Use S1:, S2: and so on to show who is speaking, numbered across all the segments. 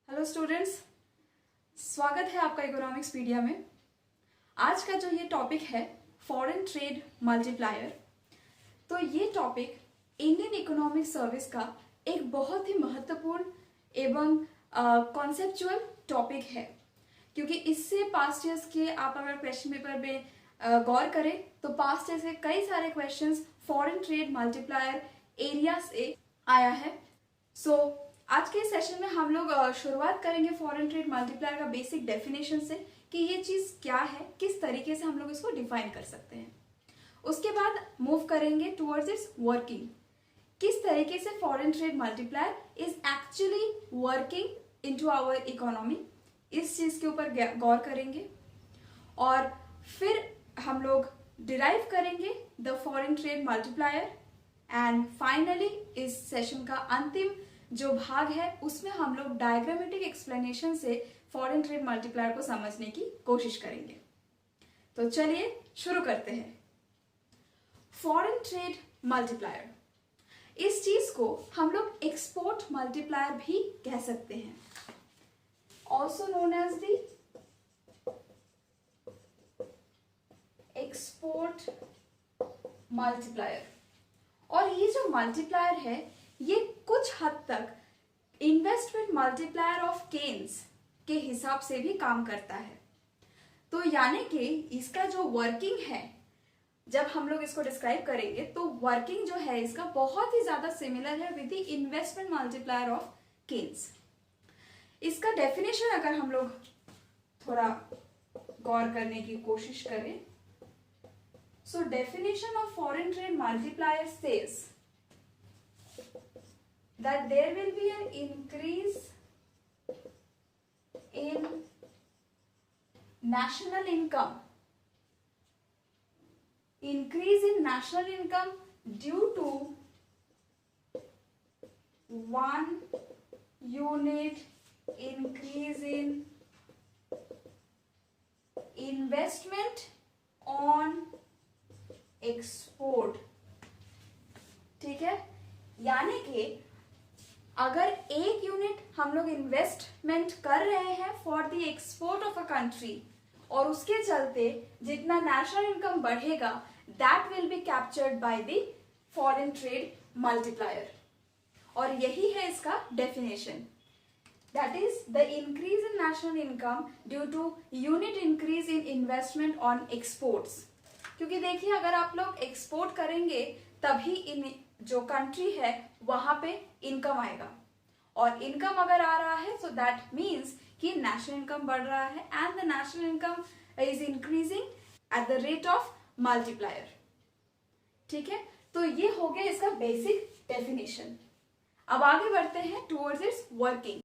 S1: Hello students, स्वागत है आपका इकोनॉमिक्स पीडिया में। आज का जो ये टॉपिक है फॉरेन ट्रेड मल्टीप्लायर, तो ये टॉपिक इंडियन इकोनॉमिक सर्विस का एक बहुत ही महत्वपूर्ण एवं कॉन्सेप्चुअल टॉपिक है, क्योंकि इससे पास्ट ईयर्स के आप अगर क्वेश्चन पेपर में गौर करें तो पास्ट ईयर से कई सारे questions foreign trade multiplier area से आया है। सो आज के सेशन में हम लोग शुरुआत करेंगे फॉरेन ट्रेड मल्टीप्लायर का बेसिक डेफिनेशन से कि ये चीज क्या है, किस तरीके से हम लोग इसको डिफाइन कर सकते हैं। उसके बाद मूव करेंगे टुवर्ड्स इट्स वर्किंग, किस तरीके से foreign trade multiplier is actually working into our economy, इस चीज के ऊपर गौर करेंगे। और फिर हम लोग डिराइव करेंगे the foreign trade multiplier and finally इस सेशन का अंतिम जो भाग है उसमें हम लोग डायग्रामेटिक एक्सप्लेनेशन से फॉरेन ट्रेड मल्टीप्लायर को समझने की कोशिश करेंगे। तो चलिए शुरू करते हैं। फॉरेन ट्रेड मल्टीप्लायर, इस चीज को हम लोग एक्सपोर्ट मल्टीप्लायर भी कह सकते हैं, also known as the export multiplier. और ये जो मल्टीप्लायर है ये कुछ हद तक इन्वेस्टमेंट मल्टीप्लायर ऑफ केन्स के हिसाब से भी काम करता है। तो यानी कि इसका जो वर्किंग है, जब हम लोग इसको डिस्क्राइब करेंगे तो वर्किंग जो है इसका बहुत ही ज्यादा सिमिलर है with the investment multiplier of Keynes. इसका डेफिनेशन अगर हम लोग थोड़ा गौर करने की कोशिश करें, so definition of foreign trade multiplier says that there will be an increase in national income, due to 1 unit increase in investment on export। ठीक है, यानी कि अगर 1 यूनिट हम लोग इन्वेस्टमेंट कर रहे हैं for the export of a country और उसके चलते जितना नेशनल इनकम बढ़ेगा that will be captured by the foreign trade multiplier. और यही है इसका definition, that is the increase in national income due to unit increase in investment on exports. क्योंकि देखिए, अगर आप लोग एक्सपोर्ट करेंगे तभी इन जो कंट्री है वहां पे इनकम आएगा, और इनकम अगर आ रहा है सो दैट मीन्स कि नेशनल इनकम बढ़ रहा है and the national income is increasing at the rate of multiplier. ठीक है, तो ये हो गया इसका बेसिक डेफिनेशन। अब आगे बढ़ते हैं towards it's working.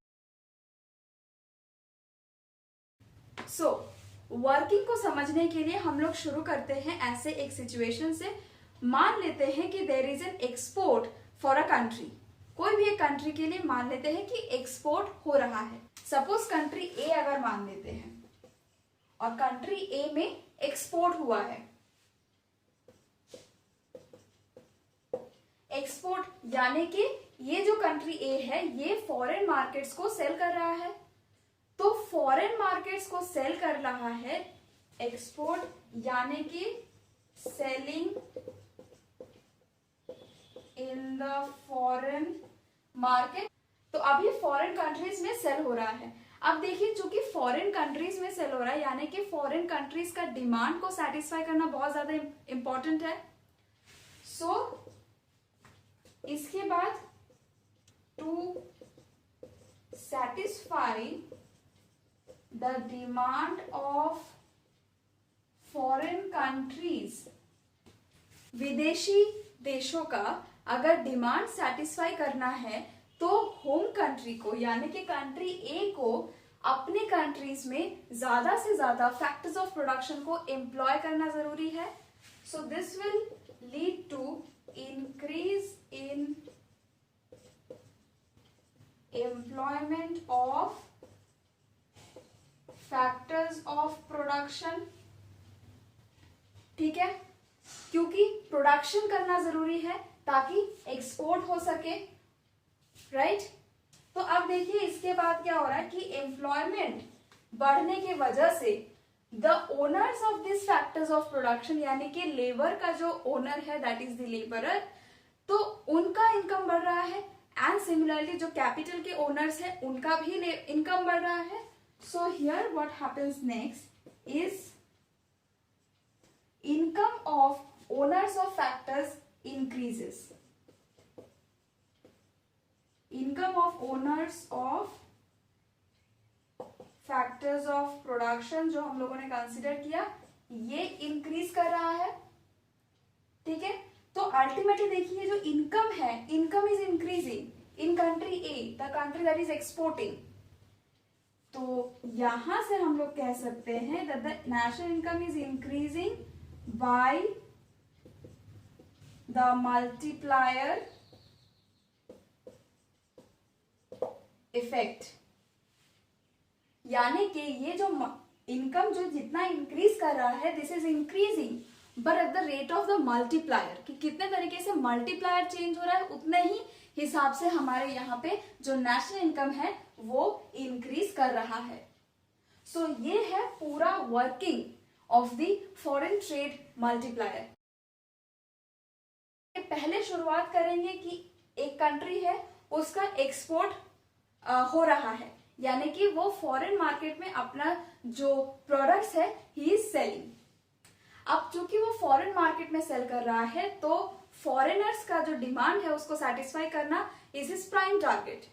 S1: So working को समझने के लिए हम लोग शुरू करते हैं ऐसे एक सिचुएशन से। मान लेते हैं कि there is an export for a country, कोई भी एक कंट्री के लिए मान लेते हैं कि एक्सपोर्ट हो रहा है। सपोज कंट्री ए अगर मान लेते हैं और कंट्री ए में एक्सपोर्ट हुआ है, एक्सपोर्ट यानी कि ये जो कंट्री ए है ये फॉरेन मार्केट्स को सेल कर रहा है। तो फॉरेन मार्केट्स को सेल कर रहा है, एक्सपोर्ट यानी कि selling in the foreign market. तो अब ये फॉरेन कंट्रीज में सेल हो रहा है। अब देखिए, चूंकि फॉरेन कंट्रीज में सेल हो रहा है यानी कि फॉरेन कंट्रीज का डिमांड को सेटिस्फाई करना बहुत ज्यादा इंपॉर्टेंट है। सो इसके बाद to satisfy the demand of foreign countries, विदेशी देशों का अगर डिमांड सेटिस्फाई करना है तो होम कंट्री को यानी कि कंट्री ए को अपने कंट्रीज में ज्यादा से ज्यादा फैक्टर्स ऑफ प्रोडक्शन को एम्प्लॉय करना जरूरी है। So this will lead to increase in employment of factors of production. ठीक है, क्योंकि प्रोडक्शन करना जरूरी है ताकि एक्सपोर्ट हो सके, राइट। तो अब देखिए इसके बाद क्या हो रहा है कि एम्प्लॉयमेंट बढ़ने की वजह से the owners of this factors of production, यानी कि लेबर का जो ओनर है दैट इज द लेबरर, तो उनका इनकम बढ़ रहा है। एंड सिमिलरली जो कैपिटल के ओनर्स है उनका भी इनकम बढ़ रहा है। So here what happens next is income of owners of factors increases. Income of owners of factors of production जो हम लोगों ने कंसिडर किया, ये इंक्रीज कर रहा है। ठीक है, तो अल्टीमेटली देखिए जो इनकम है, income is increasing in country a, the country that is exporting. तो यहां से हम लोग कह सकते हैं that the national income is increasing by the multiplier effect, यानी कि ये जो इनकम जो जितना इंक्रीज कर रहा है this is increasing but at the rate of the multiplier, कि कितने तरीके से मल्टीप्लायर चेंज हो रहा है उतने ही हिसाब से हमारे यहाँ पे जो नेशनल इनकम है वो इंक्रीज कर रहा है। सो ये है पूरा working of the foreign trade multiplier. पहले शुरुआत करेंगे कि एक कंट्री है उसका एक्सपोर्ट हो रहा है, यानी कि वो फॉरेन मार्केट में अपना जो प्रोडक्ट्स है ही इज सेलिंग। अब चूंकि वो फॉरेन मार्केट में सेल कर रहा है तो फॉरेनर्स का जो डिमांड है उसको सेटिस्फाई करना इज हिज प्राइम टारगेट।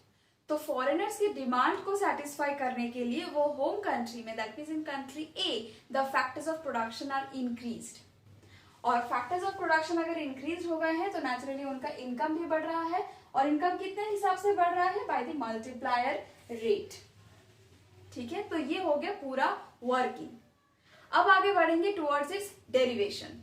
S1: तो फॉरेनर्स की डिमांड को सेटिस्फाई करने के लिए वो होम कंट्री में that means in country a the factors of production are increased, और फैक्टर्स ऑफ प्रोडक्शन अगर इंक्रीज हो गए हैं तो नेचुरली उनका इनकम भी बढ़ रहा है, और इनकम कितने हिसाब से बढ़ रहा है, बाय द मल्टीप्लायर रेट। ठीक है, तो ये हो गया पूरा वर्किंग। अब आगे बढ़ेंगे टुवर्ड्स इट्स डेरिवेशन।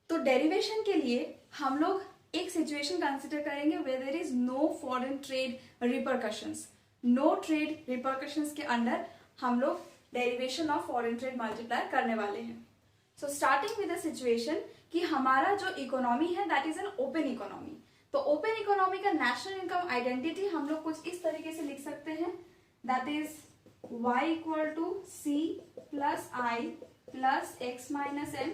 S1: तो डेरिवेशन के लिए हम लोग एक सिचुएशन कंसिडर करेंगे where there is no foreign trade repercussions. No trade repercussions के अंडर हम लोग derivation of foreign trade multiplier करने वाले हैं। So starting with the situation कि हमारा जो इकोनॉमी है that is an open economy. तो ओपन इकोनॉमी का नेशनल इनकम आइडेंटिटी हम लोग कुछ इस तरीके से लिख सकते हैं, that is y equal to C plus I plus X minus M.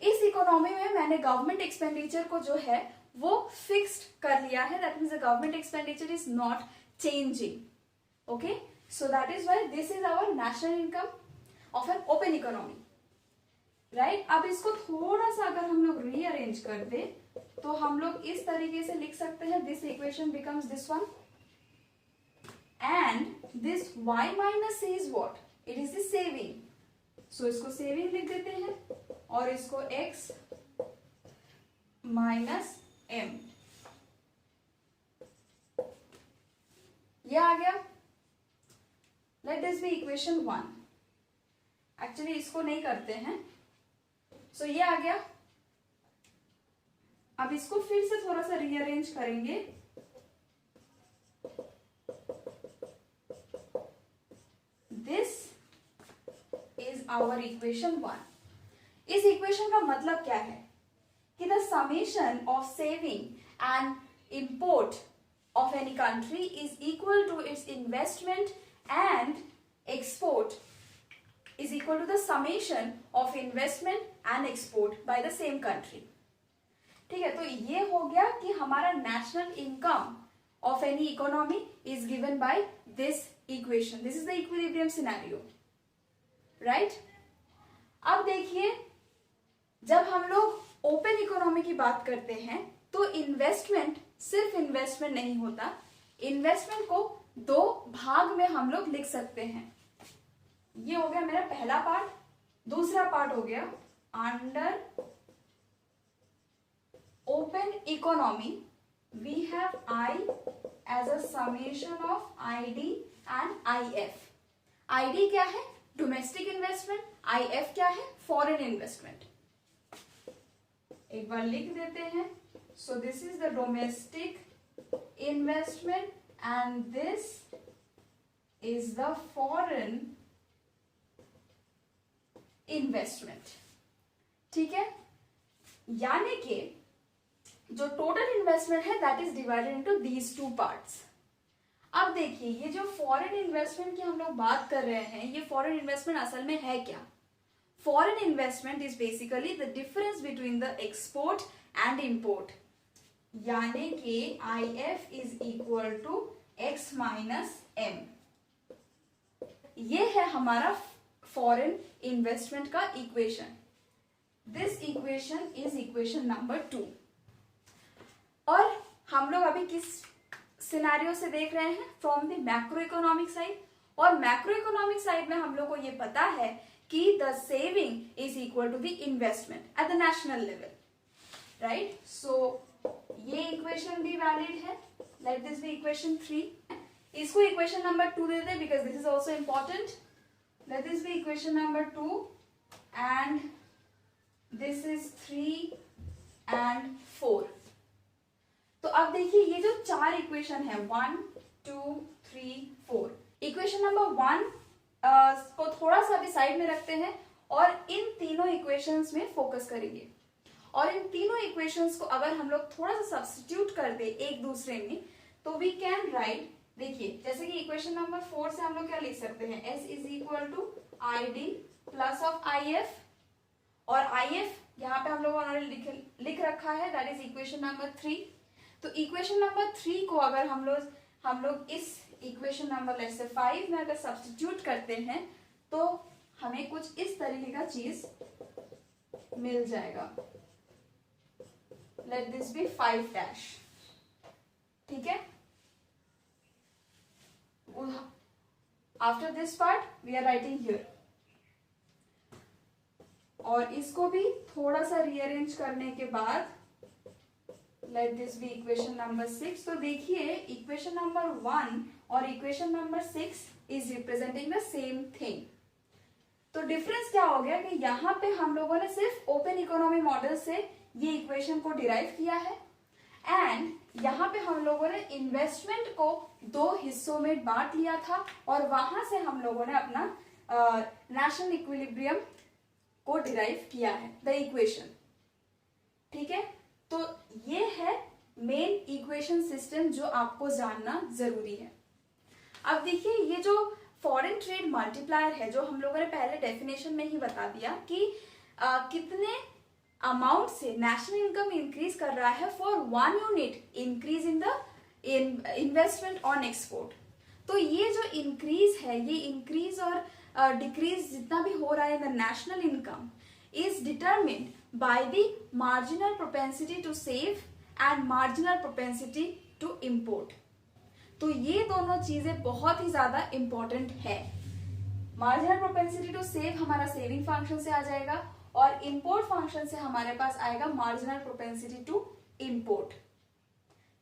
S1: इस इकोनॉमी में मैंने गवर्नमेंट एक्सपेंडिचर को जो है वो फिक्स्ड कर लिया है, that means the government expenditure is not changing. Okay, so that is why this is our national income of an open economy, right. अब इसको थोड़ा सा अगर हम लोग रीअरेंज कर दे तो हम लोग इस तरीके से लिख सकते हैं, this equation becomes this one and this y minus c is what, it is the saving. So इसको सेविंग लिख देते हैं और इसको x माइनस m, ये आ गया। Let this be equation 1। Actually इसको नहीं करते हैं, सो ये आ गया। अब इसको फिर से थोड़ा सा रीअरेंज करेंगे। This is our equation 1। इस इक्वेशन का मतलब क्या है कि the summation of saving and import of any country is equal to its investment and export is equal to the summation of investment and export by the same country। ठीक है, तो ये हो गया कि हमारा national income of any economy is given by this equation। this is the equilibrium scenario, right। अब देखिए जब हम लोग ओपन इकोनॉमी की बात करते हैं तो इन्वेस्टमेंट सिर्फ इन्वेस्टमेंट नहीं होता, इन्वेस्टमेंट को दो भाग में हम लोग लिख सकते हैं। ये हो गया मेरा पहला पार्ट। दूसरा पार्ट हो गया under open economy we have I as a summation of ID and IF. ID क्या है, डोमेस्टिक इन्वेस्टमेंट, आईएफ क्या है, फॉरेन इन्वेस्टमेंट। एक बार लिख देते हैं। So this is the domestic investment and this is the foreign investment। ठीक है, यानी कि जो टोटल इन्वेस्टमेंट है that is divided into these two parts. अब देखिए ये जो फॉरेन इन्वेस्टमेंट की हम लोग बात कर रहे हैं, ये फॉरेन इन्वेस्टमेंट असल में है क्या? Foreign investment is basically the difference between the export and import, यानी कि IF is equal to x minus m। ये है हमारा फॉरेन इन्वेस्टमेंट का equation. This equation is equation number 2। और हम लोग अभी किस सिनेरियो से देख रहे हैं? From the macro economic side. और मैक्रो इकोनॉमिक साइड में हम लोग को ये पता है कि the saving is equal to the investment at the national level, right? So ये इक्वेशन भी वैलिड है। Let this be equation 3। इसको इक्वेशन नंबर 2 दे दे because this is also important. Let this be equation number 2 and this is 3 and 4। तो अब देखिए ये जो 4 इक्वेशन है 1 2 3 4, इक्वेशन नंबर 1 को थोड़ा सा अभी साइड में रखते हैं और इन तीनों इक्वेशंस में फोकस करेंगे। और इन तीनों इक्वेशंस को अगर हम लोग थोड़ा सा सब्स्टिट्यूट कर दे एक दूसरे में तो वी कैन राइट, देखिए जैसे कि इक्वेशन नंबर 4 से हम लोग क्या लिख सकते हैं? S is equal to ID plus of IF, और IF यहाँ पे हम लोगों ने लिख रखा है, दैट इज इक्वेशन नंबर 3। तो इक्वेशन नंबर 3 को अगर हम लोग इस इक्वेशन नंबर लेट्स से 5 में अगर सब्स्टिट्यूट करते हैं तो हमें कुछ इस तरीके का चीज मिल जाएगा। लेट दिस बी 5 डैश, ठीक है? After this part we are writing here, और इसको भी थोड़ा सा रीअरेंज करने के बाद let this be equation number 6। तो देखिए इक्वेशन नंबर 1 और equation number 6 is representing the same thing. तो डिफरेंस क्या हो गया कि यहाँ पे हम लोगों ने सिर्फ ओपन इकोनॉमी मॉडल से ये इक्वेशन को डिराइव किया है, एंड यहाँ पे हम लोगों ने इन्वेस्टमेंट को 2 हिस्सों में बांट लिया था और वहां से हम लोगों ने अपना नेशनल इक्विलिब्रियम को डिराइव किया है, द इक्वेशन, ठीक है? तो ये है मेन इक्वेशन सिस्टम जो आपको जानना जरूरी है। अब देखिए ये जो फॉरेन ट्रेड मल्टीप्लायर है, जो हम लोगों ने पहले डेफिनेशन में ही बता दिया कि कितने अमाउंट से नेशनल इनकम इंक्रीज कर रहा है for 1 unit increase in the investment on export. तो ये जो इंक्रीज है, ये इंक्रीज और डिक्रीज जितना भी हो रहा है in the national income is determined by the marginal propensity to save and marginal propensity to import. तो ये दोनों चीजें बहुत ही ज्यादा इंपॉर्टेंट है। मार्जिनल प्रोपेंसिटी टू सेव हमारा सेविंग फंक्शन से आ जाएगा और इंपोर्ट फंक्शन से हमारे पास आएगा मार्जिनल प्रोपेंसिटी टू इंपोर्ट,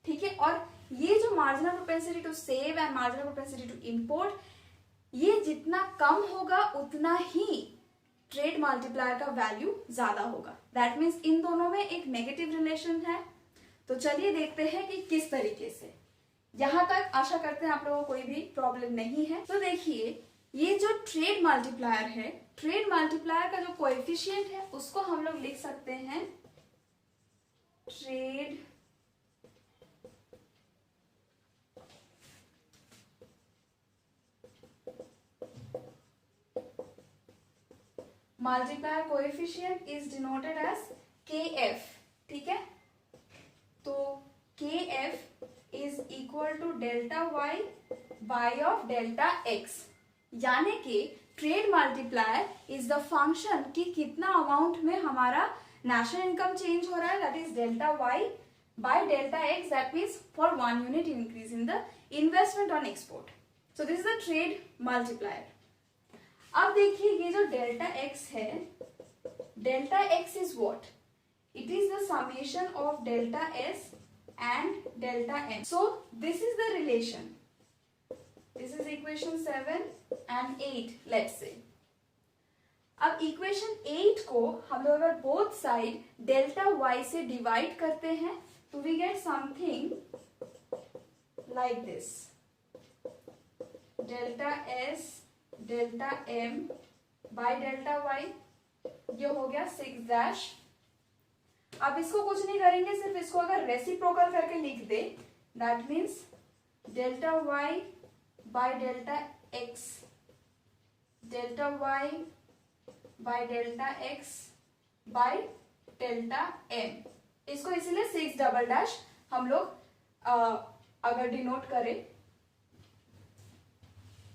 S1: ठीक है? और ये जो marginal propensity to save and marginal propensity to import, ये जितना कम होगा उतना ही ट्रेड मल्टीप्लायर का वैल्यू ज्यादा होगा। दैट मीन्स इन दोनों में एक नेगेटिव रिलेशन है। तो चलिए देखते हैं कि किस तरीके से। यहां तक आशा करते हैं आप लोगों को कोई भी प्रॉब्लम नहीं है। तो देखिए ये जो ट्रेड मल्टीप्लायर है, ट्रेड मल्टीप्लायर का जो कोएफिशिएंट है उसको हम लोग लिख सकते हैं trade multiplier coefficient is denoted as KF, ठीक है? तो KF is equal to delta Y by of delta X, यानी कि trade multiplier is the function कि कितना अमाउंट में हमारा नेशनल इनकम चेंज हो रहा है, that is delta Y by delta X, that means for 1 unit increase in the investment on export. So this is the trade multiplier. अब देखिए ये जो डेल्टा एक्स है, delta X is what? It is the summation of delta S and delta n. So this is the relation. This is equation 7 and 8, let's say. अब equation 8 को हम लोग अगर both side delta y से divide करते हैं तो we get something like this. Delta s delta m by delta y, ये हो गया 6 dash अब इसको कुछ नहीं करेंगे, सिर्फ इसको अगर रेसिप्रोकल करके लिख दे, that means delta Y by delta x, delta Y by delta x by delta m. इसको इसीलिए 6 डबल डैश हम लोग अगर डिनोट करें,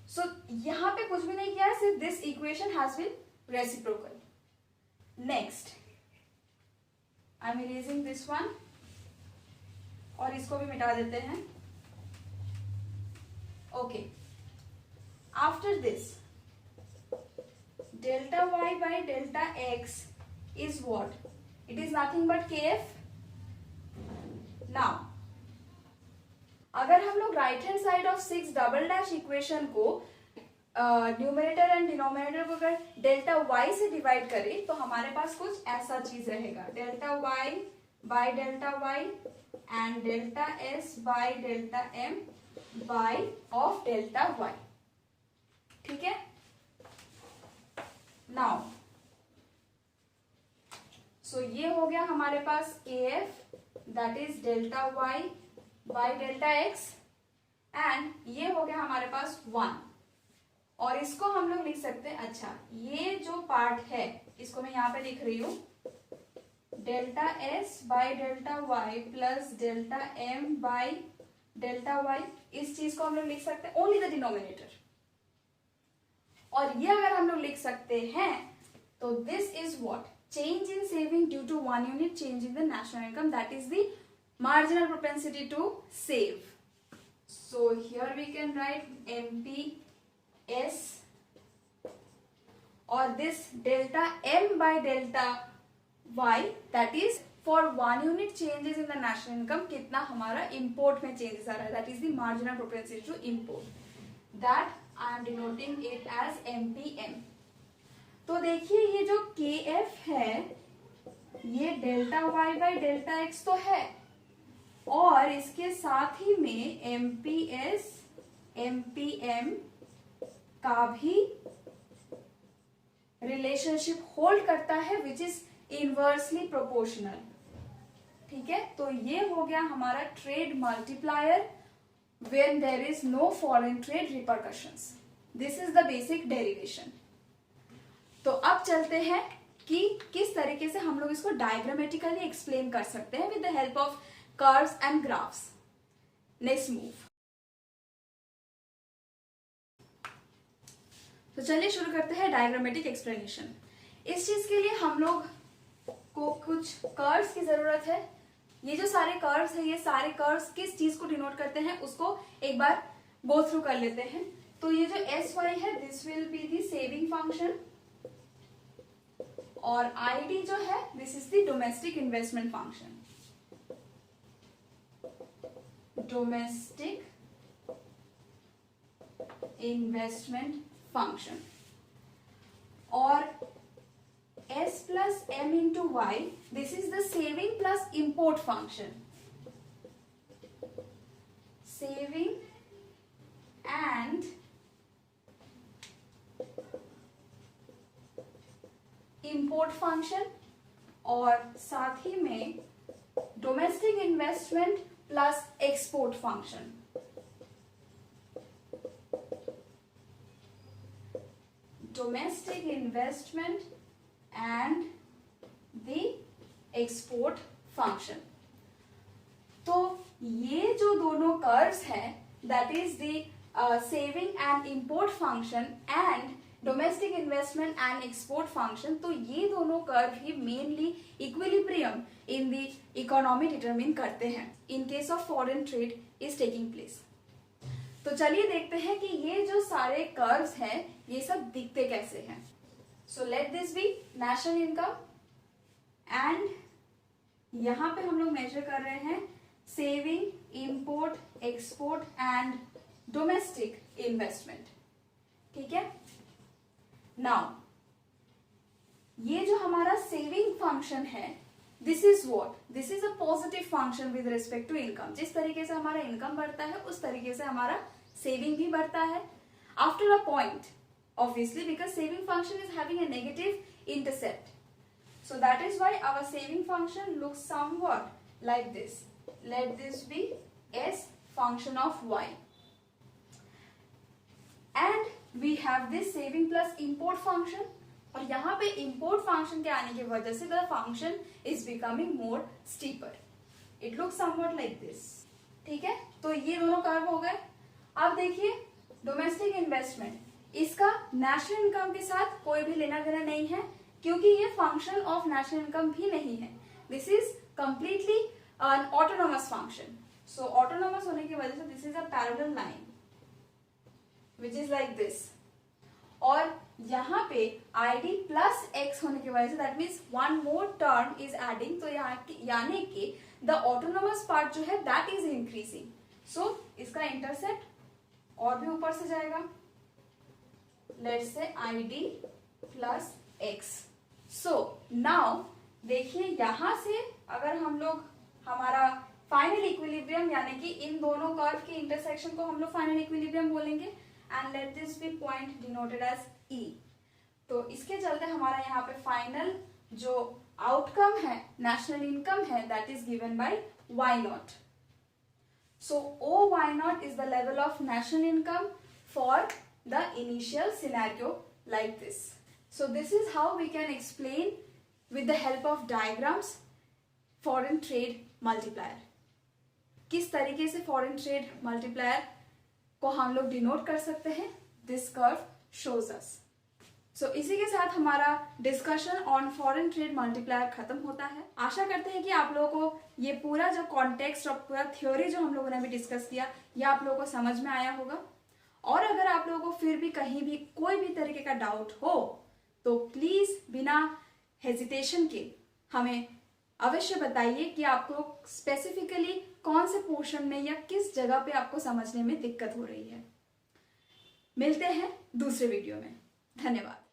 S1: सो यहां पे कुछ भी नहीं किया है, सिर्फ this equation has been reciprocal. Next I am erasing this one और इसको भी मिटा देते हैं। Okay, after this delta Y by delta X is what? It is nothing but K F. Now अगर हम लोग right hand side of 6 double dash equation को न्यूमरेटर एंड डिनोमिनेटर को अगर डेल्टा वाई से डिवाइड करें तो हमारे पास कुछ ऐसा चीज रहेगा, delta Y by delta Y and delta S by delta M by of delta Y. ठीक है, नाउ सो ये हो गया हमारे पास K F, that is delta Y by delta X, and ये हो गया हमारे पास 1। और इसको हम लोग लिख सकते हैं, अच्छा ये जो पार्ट है इसको मैं यहां पे लिख रही हूं, delta S by delta Y plus delta M by delta Y. इस चीज को हम लोग लिख सकते हैं ओनली द डिनोमिनेटर। और ये अगर हम लोग लिख सकते हैं तो this is what? Change in saving due to 1 unit change in the national income, that is the marginal propensity to save. So here we can write MPS, or this delta M by delta Y, that is for 1 unit changes in the national income कितना हमारा import में changes आ रहा है, that is the marginal propensity to import, that I am denoting it as MPM. तो देखिए ये जो KF है ये delta Y by delta X तो है, और इसके साथ ही में एमपीएस एमपीएम का भी रिलेशनशिप होल्ड करता है विच इज इनवर्सली प्रोपोर्शनल। ठीक है, तो ये हो गया हमारा trade multiplier when there is no foreign trade repercussions. This is the basic derivation. तो अब चलते हैं कि किस तरीके से हम लोग इसको डायग्रामेटिकली एक्सप्लेन कर सकते हैं with the help of curves and graphs. Next move. तो चलिए शुरू करते हैं डायग्रामेटिक एक्सप्लेनेशन। इस चीज के लिए हम लोग को कुछ कर्व्स की जरूरत है। ये जो सारे कर्व्स है, ये सारे कर्व्स किस चीज को डिनोट करते हैं उसको एक बार गो थ्रू कर लेते हैं। तो ये जो एस वाई है this will be the saving function, और आई डी जो है this is the domestic investment function, domestic investment function, और S plus M into Y, this is the saving plus import function, saving and import function, और साथ ही में domestic investment plus export function. Domestic investment and the export function. तो ये जो दोनों curves हैं that is the saving and import function and domestic investment and export function, तो ये दोनों curve he mainly equilibrium in the economy determine करते हैं in case of foreign trade is taking place. तो चलिए देखते हैं कि ये जो सारे कर्व्स हैं ये सब दिखते कैसे हैं। So let this be national income, and यहां पे हम लोग मेजर कर रहे हैं saving, import, export and domestic investment. ठीक है, नाउ ये जो हमारा सेविंग फंक्शन है this is what? This is a positive function with respect to income. जिस तरीके से हमारा इनकम बढ़ता है उस तरीके से हमारा सेविंग भी बढ़ता है after a point, obviously because saving function is having a negative intercept. So that is why our saving function looks somewhat like this. Let this be s function of y. And we have this saving plus import function. और यहाँ पे import function के आने की वजह से the function is becoming more steeper. It looks somewhat like this. ठीक है, तो ये दोनों कर्व हो गए. अब देखिए डोमेस्टिक इन्वेस्टमेंट, इसका नेशनल इनकम के साथ कोई भी लेना देना नहीं है, क्योंकि ये फंक्शन ऑफ नेशनल इनकम भी नहीं है. This is completely N autonomous function. So autonomous होने की वजह से this is a parallel line which is like this. और यहाँ पे id प्लस x होने की वजह say that means one more term is adding. तो यानी कि द ऑटोनोमस पार्ट जो है दैट इज इंक्रीजिंग. सो इसका इंटरसेप्ट और भी ऊपर से जाएगा. Let's say id plus x. So now देखिए यहां से अगर हम लोग हमारा फाइनल इक्विलिब्रियम यानी कि इन दोनों कर्व के इंटरसेक्शन को हम लोग फाइनल इक्विलिब्रियम बोलेंगे. And let this be point denoted as E. तो इसके चलते हमारा यहाँ पे फाइनल जो आउटकम है नेशनल इनकम है that is given by y0. So OY0 is the level of national income for the initial scenario like this. So this is how we can explain with the help of diagrams foreign trade multiplier. किस तरीके से foreign trade multiplier को हम लोग denote कर सकते हैं, this curve shows us. So इसी के साथ हमारा discussion on foreign trade multiplier खत्म होता है. आशा करते हैं कि आप लोगों को ये पूरा जो कॉन्टेक्स्ट और पूरा थ्योरी जो हम लोगों ने अभी डिस्कस किया ये आप लोगों को समझ में आया होगा. और अगर आप लोगों को फिर भी कहीं भी कोई भी तरीके का डाउट हो तो प्लीज बिना हेजिटेशन के हमें अवश्य बताइए कि आपको स्पेसिफिकली कौन से पोर्शन में या किस जगह पे आपको समझने में दिक्कत हो रही है. मिलते हैं दूसरे वीडियो में. धन्यवाद.